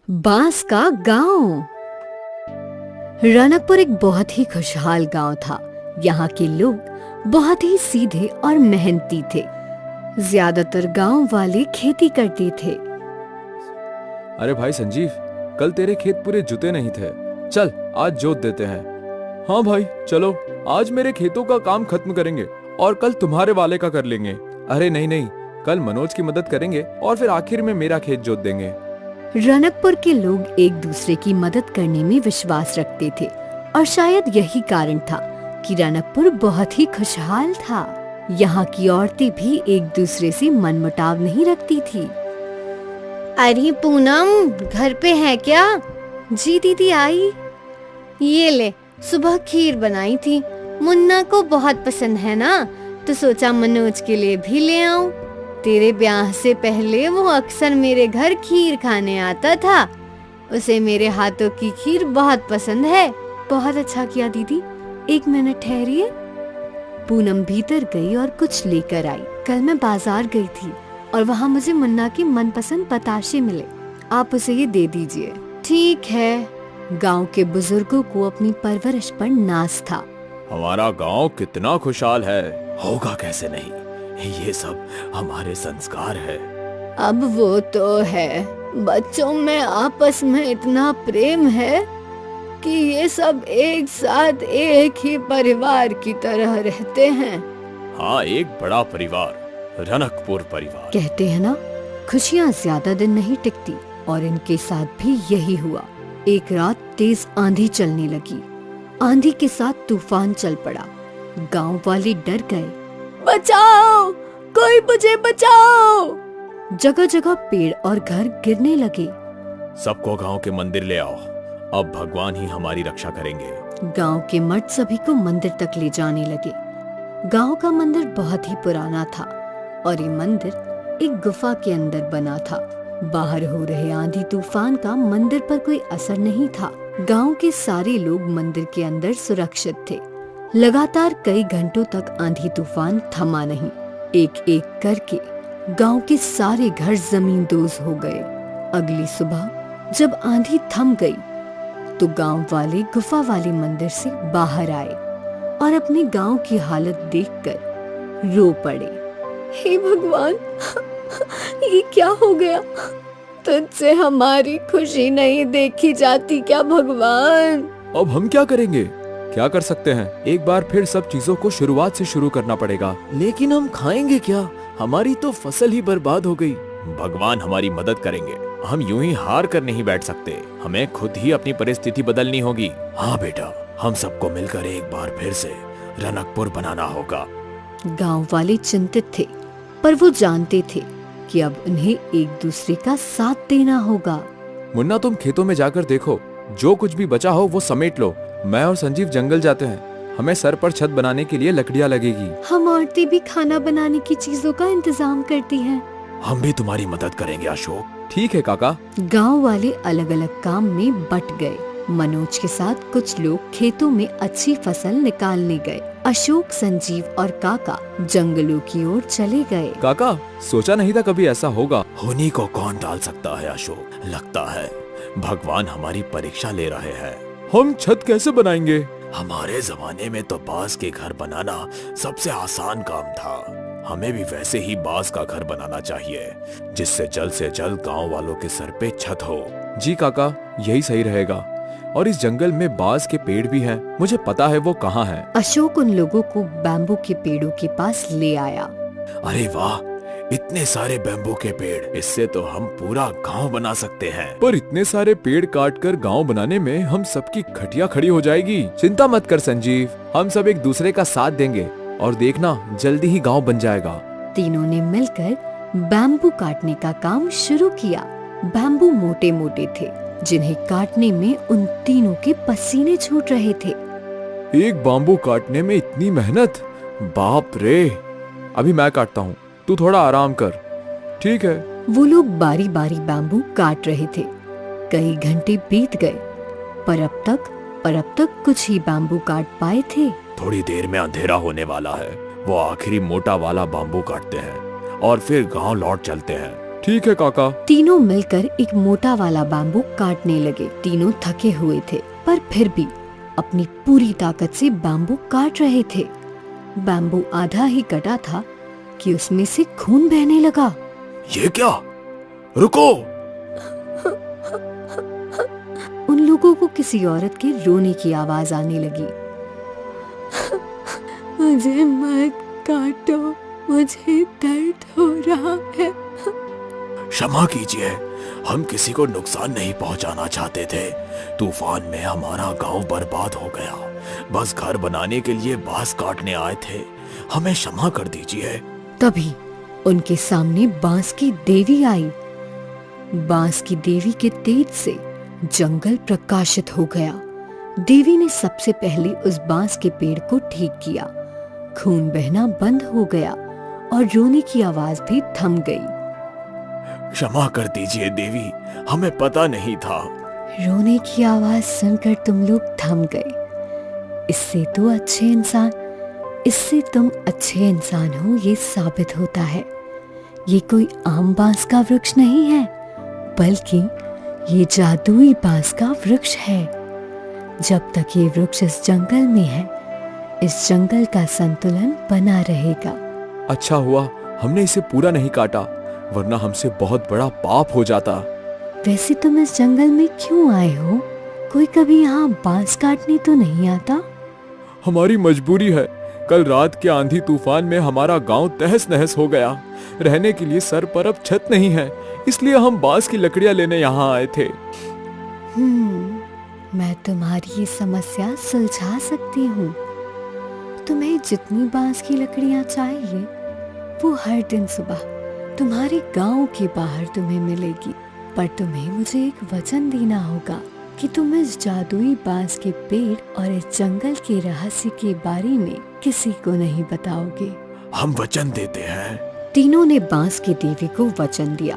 बांस का गांव। रनकपुर एक बहुत ही खुशहाल गांव था। यहाँ के लोग बहुत ही सीधे और मेहनती थे। ज्यादातर गांव वाले खेती करते थे। अरे भाई संजीव, कल तेरे खेत पूरे जुते नहीं थे। चल आज जोत देते हैं। हाँ भाई चलो, आज मेरे खेतों का काम खत्म करेंगे और कल तुम्हारे वाले का कर लेंगे। अरे नहीं नहीं, कल मनोज की मदद करेंगे और फिर आखिर में मेरा खेत जोत देंगे। रनकपुर के लोग एक दूसरे की मदद करने में विश्वास रखते थे और शायद यही कारण था कि रनकपुर बहुत ही खुशहाल था। यहाँ की औरतें भी एक दूसरे से मनमुटाव नहीं रखती थी। अरे पूनम, घर पे है क्या? जी दीदी आई। ये ले, सुबह खीर बनाई थी। मुन्ना को बहुत पसंद है ना, तो सोचा मनोज के लिए भी ले आऊं। तेरे ब्याह से पहले वो अक्सर मेरे घर खीर खाने आता था। उसे मेरे हाथों की खीर बहुत पसंद है। बहुत अच्छा किया दीदी, एक मिनट ठहरिए। पूनम भीतर गई और कुछ लेकर आई। कल मैं बाजार गई थी और वहाँ मुझे मुन्ना के मनपसंद बताशे मिले। आप उसे ये दे दीजिए। ठीक है। गांव के बुजुर्गों को अपनी परवरिश पर नाज था। हमारा गांव कितना खुशहाल है, होगा कैसे नहीं, ये सब हमारे संस्कार है। अब वो तो है, बच्चों में आपस में इतना प्रेम है कि ये सब एक साथ एक ही परिवार की तरह रहते हैं। हाँ, एक बड़ा परिवार, रनकपुर परिवार। कहते हैं ना, खुशियाँ ज्यादा दिन नहीं टिकती, और इनके साथ भी यही हुआ। एक रात तेज आंधी चलने लगी। आंधी के साथ तूफान चल पड़ा। गांव वाले डर गए। बचाओ, कोई मुझे बचाओ। जगह जगह पेड़ और घर गिरने लगे। सबको गांव के मंदिर ले आओ, अब भगवान ही हमारी रक्षा करेंगे। गांव के मर्द सभी को मंदिर तक ले जाने लगे। गांव का मंदिर बहुत ही पुराना था और ये मंदिर एक गुफा के अंदर बना था। बाहर हो रहे आंधी तूफान का मंदिर पर कोई असर नहीं था। गांव के सारे लोग मंदिर के अंदर सुरक्षित थे। लगातार कई घंटों तक आंधी तूफान थमा नहीं। एक एक करके गांव के सारे घर जमींदोज हो गए। अगली सुबह जब आंधी थम गई तो गांव वाले गुफा वाले मंदिर से बाहर आए और अपने गांव की हालत देखकर रो पड़े। हे भगवान, ये क्या हो गया? तुझसे हमारी खुशी नहीं देखी जाती क्या भगवान? अब हम क्या करेंगे? क्या कर सकते हैं? एक बार फिर सब चीजों को शुरुआत से शुरू करना पड़ेगा। लेकिन हम खाएंगे क्या? हमारी तो फसल ही बर्बाद हो गई। भगवान हमारी मदद करेंगे, हम यूं ही हार कर नहीं बैठ सकते। हमें खुद ही अपनी परिस्थिति बदलनी होगी। हाँ बेटा, हम सबको मिलकर एक बार फिर से रनकपुर बनाना होगा। गांव वाले चिंतित थे, पर वो जानते थे कि अब उन्हें एक दूसरे का साथ देना होगा। मुन्ना, तुम खेतों में जाकर देखो, जो कुछ भी बचा हो वो समेट लो। मैं और संजीव जंगल जाते हैं, हमें सर पर छत बनाने के लिए लकड़ियाँ लगेगी। हम औरतें भी खाना बनाने की चीजों का इंतजाम करती हैं। हम भी तुम्हारी मदद करेंगे अशोक। ठीक है काका। गांव वाले अलग अलग काम में बट गए। मनोज के साथ कुछ लोग खेतों में अच्छी फसल निकालने गए। अशोक, संजीव और काका जंगलों की ओर चले गए। काका, सोचा नहीं था कभी ऐसा होगा। होनी को कौन टाल सकता है अशोक। लगता है भगवान हमारी परीक्षा ले रहे हैं। हम छत कैसे बनाएंगे? हमारे जमाने में तो बांस के घर बनाना सबसे आसान काम था। हमें भी वैसे ही बांस का घर बनाना चाहिए, जिससे जल्द से जल्द गांव वालों के सर पे छत हो। जी काका, यही सही रहेगा। और इस जंगल में बांस के पेड़ भी हैं, मुझे पता है वो कहाँ हैं। अशोक उन लोगों को बैम्बू के पेड़ों के पास ले आया। अरे वाह, इतने सारे बैम्बू के पेड़, इससे तो हम पूरा गांव बना सकते हैं। पर इतने सारे पेड़ काट कर गाँव बनाने में हम सबकी खटिया खड़ी हो जाएगी। चिंता मत कर संजीव, हम सब एक दूसरे का साथ देंगे और देखना जल्दी ही गांव बन जाएगा। तीनों ने मिलकर बैम्बू काटने का काम शुरू किया। बैम्बू मोटे मोटे थे, जिन्हें काटने में उन तीनों के पसीने छूट रहे थे। एक बैम्बू काटने में इतनी मेहनत, बाप रे। अभी मैं काटता हूँ, तू थोड़ा आराम कर। ठीक है। वो लोग बारी बारी बैम्बू काट रहे थे। कई घंटे बीत गए, पर अब तक कुछ ही बैम्बू काट पाए थे। थोड़ी देर में अंधेरा होने वाला है। वो आखिरी मोटा वाला बैम्बू काटते हैं और फिर गांव लौट चलते हैं। ठीक है काका। तीनों मिलकर एक मोटा वाला बैम्बू काटने लगे। तीनों थके हुए थे पर फिर भी अपनी पूरी ताकत से बैम्बू काट रहे थे। बैम्बू आधा ही कटा था कि उसमें से खून बहने लगा। ये क्या? रुको! उन लोगों को किसी औरत के रोने की आवाज आने लगी। मुझे मत काटो, मुझे दर्द हो रहा है। क्षमा कीजिए, हम किसी को नुकसान नहीं पहुंचाना चाहते थे। तूफान में हमारा गांव बर्बाद हो गया। बस घर बनाने के लिए बांस काटने आए थे। हमें क्षमा कर दीजिए। तभी उनके सामने बांस की देवी आई। बांस की देवी के तेज से जंगल प्रकाशित हो गया। देवी ने सबसे पहले उस बांस के पेड़ को ठीक किया। खून बहना बंद हो गया और रोने की आवाज भी थम गई। क्षमा कर दीजिए देवी, हमें पता नहीं था। रोने की आवाज सुनकर तुम लोग थम गए। इससे तुम अच्छे इंसान हो ये साबित होता है। ये कोई आम बांस का वृक्ष नहीं है, बल्कि ये जादुई बांस का वृक्ष है। जब तक ये वृक्ष इस जंगल में है, इस जंगल का संतुलन बना रहेगा। अच्छा हुआ हमने इसे पूरा नहीं काटा, वरना हमसे बहुत बड़ा पाप हो जाता। वैसे तुम इस जंगल में क्यों आए हो? कोई कभी यहाँ बांस काटने तो नहीं आता? हमारी मजबूरी है। कल रात के आंधी तूफान में हमारा गांव तहस नहस हो गया। रहने के लिए सर पर अब छत नहीं है, इसलिए हम बांस की लकड़ियां लेने यहाँ आए थे। मैं तुम्हारी ये समस्या सुलझा सकती हूँ। तुम्हें जितनी बांस की लकड़ियां चाहिए, वो हर दिन सुबह तुम्हारे गांव के बाहर तुम्हें मिलेगी। पर तुम्हें मुझे एक वचन देना होगा कि तुम इस जादुई बांस के पेड़ और इस जंगल के रहस्य के बारे में किसी को नहीं बताओगे। हम वचन देते हैं। तीनों ने बांस की देवी को वचन दिया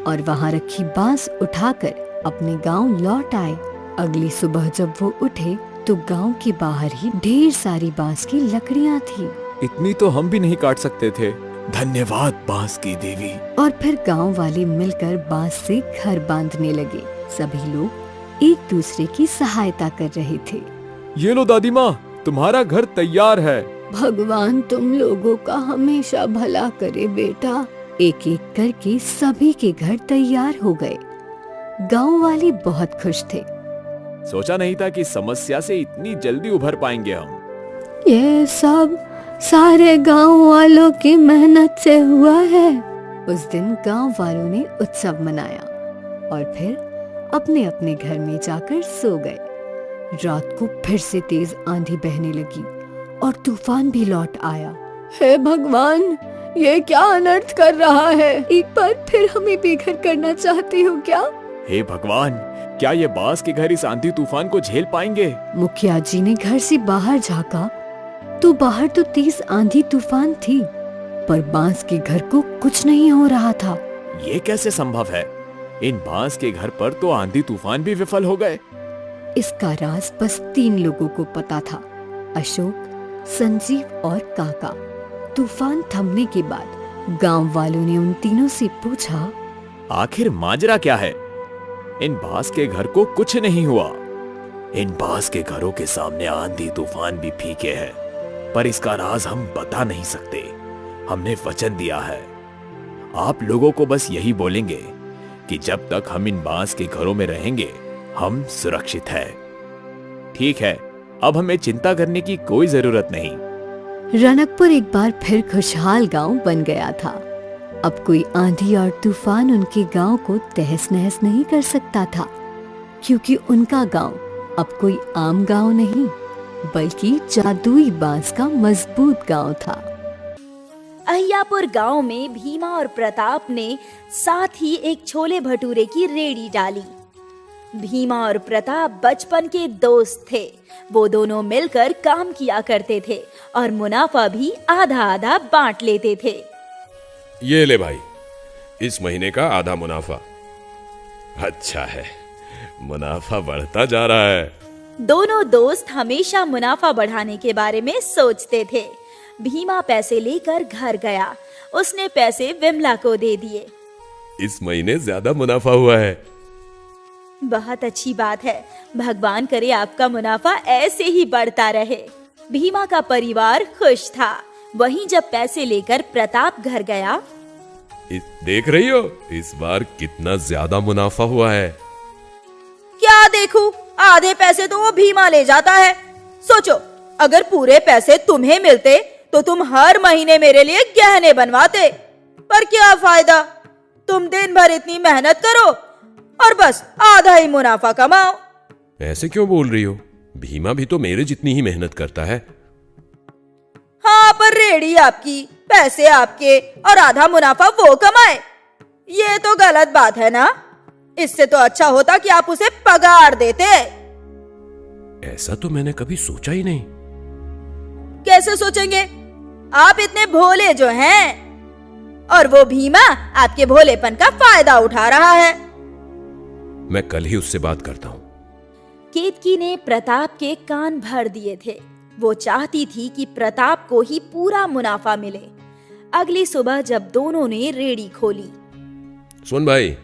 और वहाँ रखी बांस उठाकर अपने गांव लौट आए। अगली सुबह जब वो उठे तो गांव के बाहर ही ढेर सारी बांस की लकड़ियां थी। इतनी तो हम भी नहीं काट सकते थे। धन्यवाद बांस की देवी। और फिर गांव वाले मिलकर बांस से घर बांधने लगे। सभी लोग एक दूसरे की सहायता कर रहे थे। ये लो दादी माँ, तुम्हारा घर तैयार है। भगवान तुम लोगों का हमेशा भला करे बेटा। एक एक करके सभी के घर तैयार हो गए। गांव वाले बहुत खुश थे। सोचा नहीं था कि समस्या से इतनी जल्दी उभर पाएंगे हम। ये सब सारे गांव वालों की मेहनत से हुआ है। उस दिन गांव वालों ने उत्सव मनाया और फिर अपने अपने घर में जाकर सो गए। रात को फिर से तेज आंधी बहने लगी और तूफान भी लौट आया। हे भगवान, ये क्या अनर्थ कर रहा है? एक बार फिर हमें बेघर करना चाहते हो क्या? हे भगवान, क्या ये बांस के घर इस आंधी तूफान को झेल पाएंगे? मुखिया जी ने घर से बाहर झांका तो बाहर तो तेज आंधी तूफान थी, पर बांस के घर को कुछ नहीं हो रहा था। ये कैसे संभव है? इन बांस के घर पर तो आंधी तूफान भी विफल हो गए। इसका राज बस 3 लोगों को पता था, अशोक, संजीव और काका। तूफान थमने के बाद गांव वालों ने उन तीनों से पूछा, आखिर माजरा क्या है? इन बांस के घर को कुछ नहीं हुआ। इन बांस के घरों के सामने आंधी तूफान भी फीके हैं, पर इसका राज हम बता नहीं सकते। हमने वचन दिया है। आप लोगों को बस यही बोलेंगे कि जब तक हम इन बांस के घरों में रहेंगे, हम सुरक्षित हैं। ठीक है, अब हमें चिंता करने की कोई जरूरत नहीं। रनकपुर एक बार फिर खुशहाल गांव बन गया था। अब कोई आंधी और तूफान उनके गांव को तहस नहस नहीं कर सकता था, क्योंकि उनका गांव अब कोई आम गांव नहीं, बल्कि जादुई बांस का मजबूत गांव था। अहियापुर गांव में भीमा और प्रताप ने साथ ही एक छोले भटूरे की रेड़ी डाली। भीमा और प्रताप बचपन के दोस्त थे। वो दोनों मिलकर काम किया करते थे और मुनाफा भी आधा आधा बांट लेते थे। ये ले भाई, इस महीने का आधा मुनाफा। अच्छा है, मुनाफा बढ़ता जा रहा है। दोनों दोस्त हमेशा मुनाफा बढ़ाने के बारे में सोचते थे। भीमा पैसे लेकर घर गया। उसने पैसे विमला को दे दिए। इस महीने ज्यादा मुनाफा हुआ है। बहुत अच्छी बात है। भगवान करे आपका मुनाफा ऐसे ही बढ़ता रहे। भीमा का परिवार खुश था। वहीं जब पैसे लेकर प्रताप घर गया, देख रही हो इस बार कितना ज्यादा मुनाफा हुआ है। क्या देखूं, आधे पैसे तो वो भीमा ले जाता है। सोचो, अगर पूरे पैसे तुम्हें मिलते तो तुम हर महीने मेरे लिए गहने बनवाते। पर क्या फायदा, तुम दिन भर इतनी मेहनत करो और बस आधा ही मुनाफा कमाओ। ऐसे क्यों बोल रही हो? भीमा भी तो मेरे जितनी ही मेहनत करता है। हाँ, पर रेडी आपकी, पैसे आपके और आधा मुनाफा वो कमाए। ये तो गलत बात है ना। इससे तो अच्छा होता कि आप उसे पगार देते। ऐसा तो मैंने कभी सोचा ही नहीं। कैसे सोचेंगे? आप इतने भोले जो हैं, और वो भीमा आपके भोलेपन का फायदा उठा रहा है। मैं कल ही उससे बात करता हूँ। केतकी ने प्रताप के कान भर दिए थे। वो चाहती थी कि प्रताप को ही पूरा मुनाफा मिले। अगली सुबह जब दोनों ने रेड़ी खोली, सुन भाई,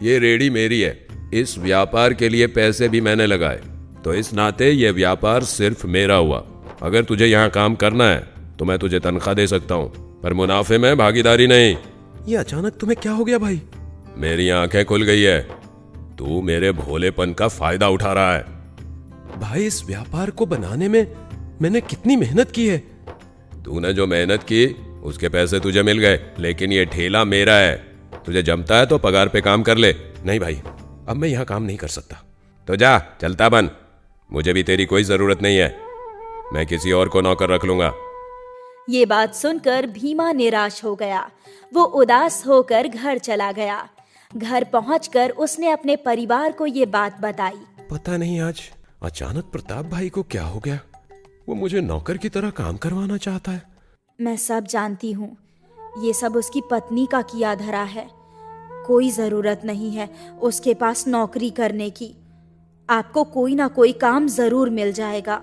ये रेड़ी मेरी है। इस व्यापार के लिए पैसे भी मैंने लगाए, तो इस नाते ये व्यापार सिर्फ मेरा हुआ। अगर तुझे यहाँ काम करना है तो मैं तुझे तनख्वाह दे सकता हूँ, पर मुनाफे में भागीदारी नहीं। ये अचानक तुम्हें क्या हो गया भाई? मेरी आंखें खुल गई है। तू मेरे भोलेपन का फायदा उठा रहा है। भाई, इस व्यापार को बनाने में मैंने कितनी मेहनत की है। तूने जो मेहनत की उसके पैसे तुझे मिल गए, लेकिन ये ठेला मेरा है। तुझे जमता है तो पगार पे काम कर ले। नहीं भाई, अब मैं यहाँ काम नहीं कर सकता। तो जा, चलता बन। मुझे भी तेरी कोई जरूरत नहीं है। मैं किसी और को नौकर रख लूंगा। ये बात सुनकर भीमा निराश हो गया। वो उदास होकर घर चला गया। घर पहुंचकर उसने अपने परिवार को ये बात बताई। पता नहीं आज अचानक प्रताप भाई को क्या हो गया। वो मुझे नौकर की तरह काम करवाना चाहता है। मैं सब जानती हूँ। ये सब उसकी पत्नी का किया धरा है। कोई जरूरत नहीं है उसके पास नौकरी करने की। आपको कोई ना कोई काम जरूर मिल जाएगा।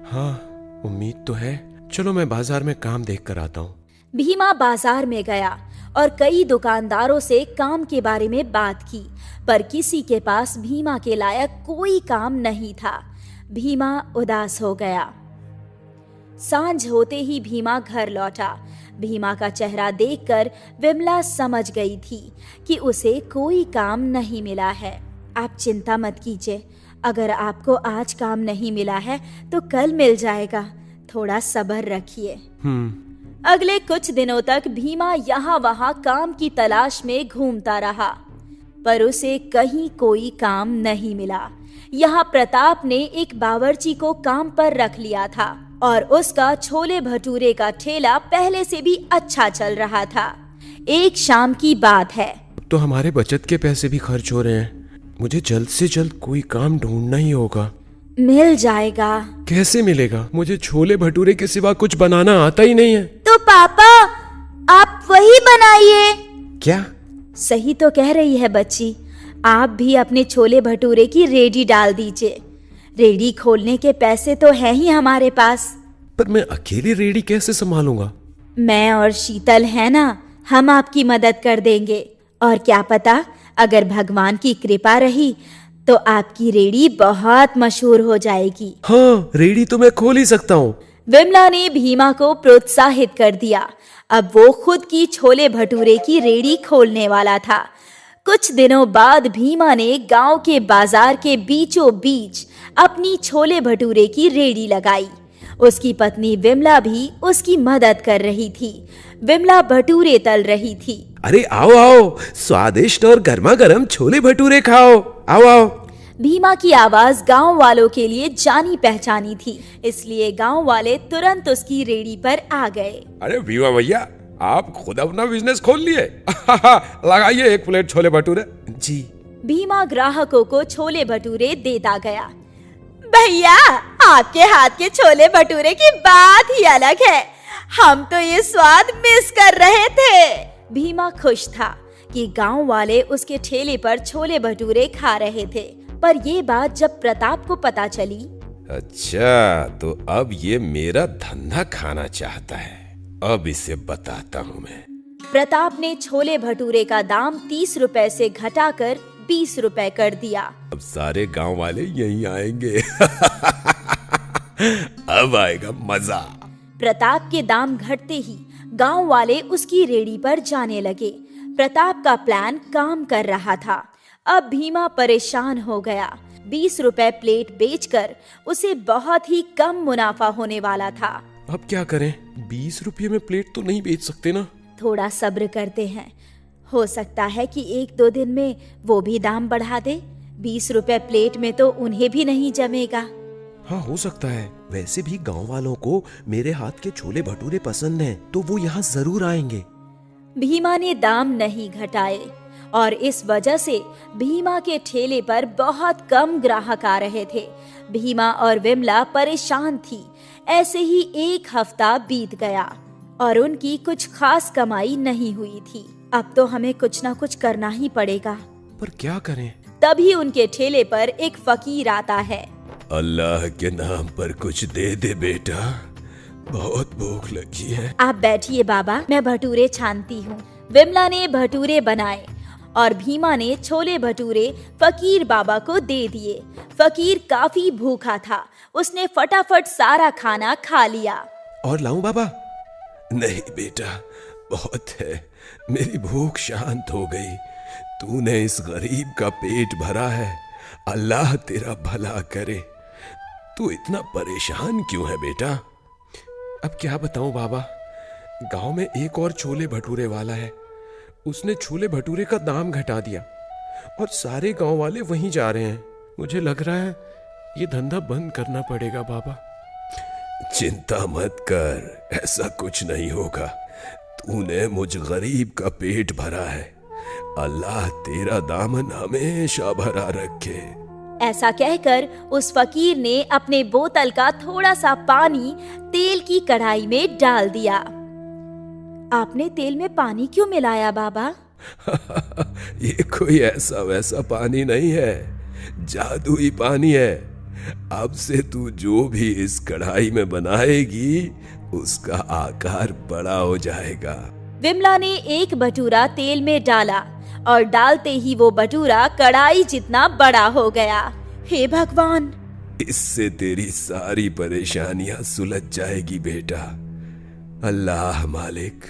हाँ, उम्मीद तो है। चलो मैं बाजार में काम देख कर आता हूँ। भीमा बाजार में गया और कई दुकानदारों से काम के बारे में बात की, पर किसी के पास भीमा के लायक कोई काम नहीं था। भीमा उदास हो गया। सांझ होते ही भीमा घर लौटा। भीमा का चेहरा देखकर विमला समझ गई थी कि उसे कोई काम नहीं मिला है। आप चिंता मत कीजिए, अगर आपको आज काम नहीं मिला है तो कल मिल जाएगा। थोड़ा सब्र रखिए। अगले कुछ दिनों तक भीमा यहाँ वहाँ काम की तलाश में घूमता रहा, पर उसे कहीं कोई काम नहीं मिला। यहाँ प्रताप ने एक बावर्ची को काम पर रख लिया था और उसका छोले भटूरे का ठेला पहले से भी अच्छा चल रहा था। एक शाम की बात है। तो हमारे बचत के पैसे भी खर्च हो रहे हैं। मुझे जल्द से जल्द कोई काम ढूंढना ही होगा। मिल जाएगा। कैसे मिलेगा? मुझे छोले भटूरे के सिवा कुछ बनाना आता ही नहीं है। तो पापा, आप वही बनाइए। क्या? सही तो कह रही है बच्ची। आप भी अपने छोले भटूरे की रेडी डाल दीजिए। रेडी खोलने के पैसे तो है ही हमारे पास। पर मैं अकेली रेडी कैसे संभालूंगा? मैं और शीतल है ना, हम आपकी मदद कर देंगे। और क्या पता, अगर भगवान की कृपा रही तो आपकी रेडी बहुत मशहूर हो जाएगी। हाँ, रेडी तो मैं खोल ही सकता हूँ। विमला ने भीमा को प्रोत्साहित कर दिया। अब वो खुद की छोले भटूरे की रेडी खोलने वाला था। कुछ दिनों बाद भीमा ने गांव के बाजार के बीचों बीच अपनी छोले भटूरे की रेडी लगाई। उसकी पत्नी विमला भी उसकी मदद कर रही थी। विमला भटूरे तल रही थी। अरे आओ आओ, स्वादिष्ट और गर्मा गर्म छोले भटूरे खाओ। आओ आओ। भीमा की आवाज गांव वालों के लिए जानी पहचानी थी, इसलिए गांव वाले तुरंत उसकी रेडी पर आ गए। अरे भीमा भैया, आप खुद अपना बिजनेस खोल लिए। लगाइए एक प्लेट छोले भटूरे। जी। भीमा ग्राहकों को छोले भटूरे देता गया। भैया, आपके हाथ के छोले भटूरे की बात ही अलग है। हम तो ये स्वाद मिस कर रहे थे। भीमा खुश था कि गांव वाले उसके ठेले पर छोले भटूरे खा रहे थे, पर ये बात जब प्रताप को पता चली। अच्छा, तो अब ये मेरा धंधा खाना चाहता है। अब इसे बताता हूँ मैं। प्रताप ने छोले भटूरे का दाम 30 रुपए से घटाकर 20 रुपए कर दिया। अब सारे गांव वाले यहीं आएंगे। अब आएगा मजा। प्रताप के दाम घटते ही गांव वाले उसकी रेडी पर जाने लगे। प्रताप का प्लान काम कर रहा था। अब भीमा परेशान हो गया। 20 रुपए प्लेट बेचकर उसे बहुत ही कम मुनाफा होने वाला था। अब क्या करें? 20 रुपये में प्लेट तो नहीं बेच सकते ना। थोड़ा सब्र करते हैं, हो सकता है कि 1-2 दिन में वो भी दाम बढ़ा दे। 20 रुपए प्लेट में तो उन्हें भी नहीं जमेगा। हाँ, हो सकता है। वैसे भी गांव वालों को मेरे हाथ के छोले भटूरे पसंद हैं, तो वो यहाँ जरूर आएंगे। भीमा ने दाम नहीं घटाए और इस वजह से भीमा के ठेले पर बहुत कम ग्राहक आ रहे थे। भीमा और विमला परेशान थी। ऐसे ही 1 हफ्ता बीत गया और उनकी कुछ खास कमाई नहीं हुई थी। अब तो हमें कुछ ना कुछ करना ही पड़ेगा। पर क्या करें? तभी उनके ठेले पर एक फकीर आता है। अल्लाह के नाम पर कुछ दे दे बेटा, बहुत भूख लगी है। आप बैठिए बाबा, मैं भटूरे छानती हूँ। विमला ने भटूरे बनाए और भीमा ने छोले भटूरे फकीर बाबा को दे दिए। फकीर काफी भूखा था। उसने फटाफट सारा खाना खा लिया। और लाऊं बाबा? नहीं बेटा, बहुत है। मेरी भूख शांत हो गई। तूने इस गरीब का पेट भरा है, अल्लाह तेरा भला करे। तू इतना परेशान क्यों है बेटा? अब क्या बताऊं बाबा, गांव में एक और छोले भटूरे वाला है। उसने छोले भटूरे का दाम घटा दिया और सारे गांव वाले वहीं जा रहे हैं। मुझे लग रहा है ये धंधा बंद करना पड़ेगा बाबा। चिंता मत कर, ऐसा कुछ नहीं होगा। तूने मुझ गरीब का पेट भरा है, अल्लाह तेरा दामन हमेशा भरा रखे। ऐसा कहकर उस फकीर ने अपने बोतल का थोड़ा सा पानी तेल की कढ़ाई में डाल दिया। आपने तेल में पानी क्यों मिलाया बाबा? ये कोई ऐसा वैसा पानी नहीं है, जादुई पानी है। अब से तू जो भी इस कढ़ाई में बनाएगी उसका आकार बड़ा हो जाएगा। विमला ने एक भटूरा तेल में डाला और डालते ही वो भटूरा कढ़ाई जितना बड़ा हो गया। हे भगवान! इससे तेरी सारी परेशानियां सुलझ जाएगी बेटा। अल्लाह मालिक,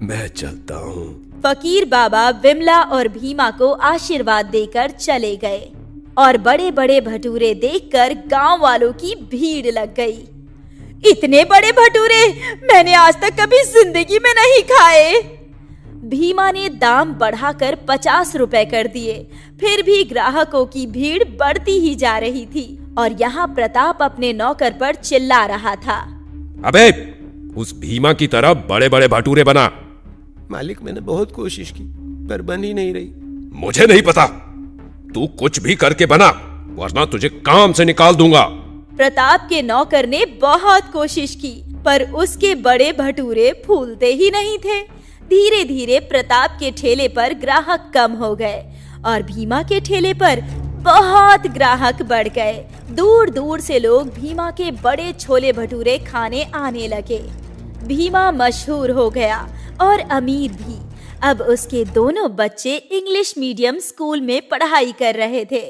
मैं चलता हूँ। फकीर बाबा विमला और भीमा को आशीर्वाद देकर चले गए और बड़े बड़े भटूरे देखकर गांव वालों की भीड़ लग गई। इतने बड़े भटूरे मैंने आज तक कभी जिंदगी में नहीं खाए। भीमा ने दाम बढ़ाकर 50 रुपए कर दिए। फिर भी ग्राहकों की भीड़ बढ़ती ही जा रही थी और यहाँ प्रताप अपने नौकर पर चिल्ला रहा था। अबे, उस भीमा की तरह बड़े बड़े भटूरे बना। मालिक, मैंने बहुत कोशिश की पर बन ही नहीं रही। मुझे नहीं पता, तू कुछ भी करके बना वरना तुझे काम से निकाल दूंगा। प्रताप के नौकर ने बहुत कोशिश की पर उसके बड़े भटूरे फूलते ही नहीं थे। धीरे धीरे प्रताप के ठेले पर ग्राहक कम हो गए और भीमा के ठेले पर बहुत ग्राहक बढ़ गए। दूर दूर से लोग भीमा के बड़े छोले भटूरे खाने आने लगे। भीमा मशहूर हो गया और अमीर भी। अब उसके दोनों बच्चे इंग्लिश मीडियम स्कूल में पढ़ाई कर रहे थे।